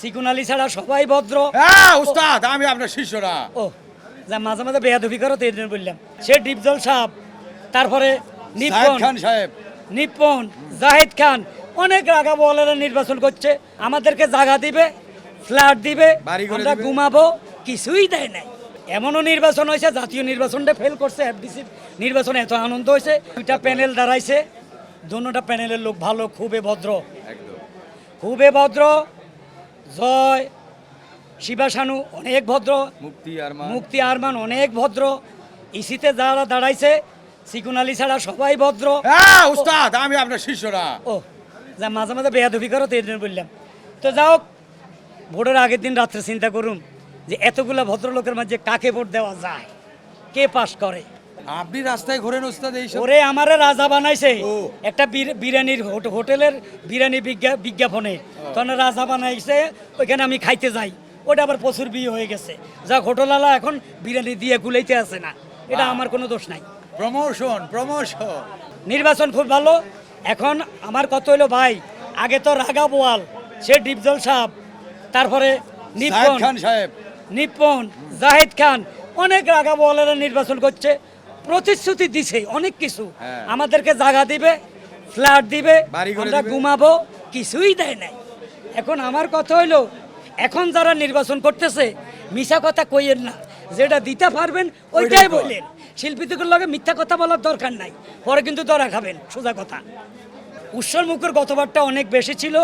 Sequin Ali ছাড়া সবাই ভদ্র। হ্যাঁ উস্তাদ, আমি আপনার শিষ্য না। ও যা মাঝে মাঝে বেয়াদবি করো তো এই জন্য বললাম। সে ডিপজল সাহেব, তারপরে সাহেব খান সাহেব, নিপন জাহিদ খান, অনেক রাগা বলারা নির্বাচন করছে। আমাদেরকে জায়গা দিবে, ফ্ল্যাট দিবে, বাড়ি করে আমরা দিবে। ঘুমাবো, কিছুই দেয় নাই। এমনও নির্বাচন হয়েছে, জাতীয় নির্বাচনটা ফেল করছে। এফডিসি নির্বাচনে এত আনন্দ হয়েছে, দুইটা প্যানেল দাঁড়াইছে, দোনোটা প্যানেলের লোক ভালো, খুবই ভদ্র, একদম খুবই ভদ্র। জয় শিবাশানু অনেক ভদ্র, মুক্তি আরমান অনেক ভদ্র। ইসিতে যারা দাঁড়াইছে সিকুন আলী ছাড়া সবাই ভদ্র। হ্যাঁ উস্তাদ, আমি আপনার শিষ্য না। ও যা মাঝে মাঝে বেয়াদবি করো তো এই জন্য বললাম। তো যাও, ভোটের আগের দিন রাত্রে চিন্তা করুন যে এতগুলা ভদ্রলোকের মাঝে কাকে ভোট দেওয়া যায়, কে পাশ করে। আপনি রাস্তায় ঘোরেন উস্তাদ এইসব? ওরে আমারে রাজা বানাইছে ও। একটা বিরিয়ানির হোটেলের বিরিয়ানি বিজ্ঞাপনে, তখন রাজা বানাইছে, ওইখানে আমি খাইতে যাই, ওটা আবার প্রচুর বিয়ে হয়ে গেছে। যা হোটেলালা এখন বিরিয়ানি দিয়ে গুলাইতে আসে না, এটা আমার কোনো দোষ নাই। প্রমোশন। নির্বাচন খুব ভালো। এখন আমার কত হইলো ভাই, আগে তো রাগা বোয়াল, সে ডিপজল সাহেব, তারপরে সাহেব খান সাহেব, নিপন জাহিদ খান, অনেক রাগা বোয়ালেরা নির্বাচন করছে। প্রতিশ্রুতি দিছে অনেক কিছু, হ্যাঁ। আমাদেরকে জায়গা দিবে, ফ্ল্যাট দিবে, বাড়ি করে আমরা দিবে। ঘুমাবো, কিছুই দেয় নাই। এখন আমার কথা হইলো, এখন যারা নির্বাচন করতেছে মিছা কথা কইয়েন না, যেটা দিতে পারবেন ওইটাই ওইটাই কর। বললেন। শিল্পীদের লগে মিথ্যা কথা বলার দরকার নাই, পরে কিন্তু ধরা খাবেন, সোজা কথা। উৎসর মুখের গতবারটা অনেক বেশি ছিল।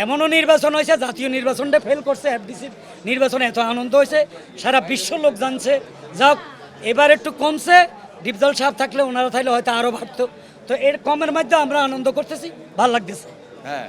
এমনও নির্বাচন হয়েছে, জাতীয় নির্বাচনটা ফেল করছে। এফডিসির নির্বাচনে এত আনন্দ হয়েছে, সারা বিশ্ব লোক জানছে। যাক, এবার একটু কমছে, ডিপজল সাহেব থাকলে, ওনারা থাকলে হয়তো আরও বাড়তো। তো এর কমের মধ্যে আমরা আনন্দ করতেছি, ভালো লাগতেছে। হ্যাঁ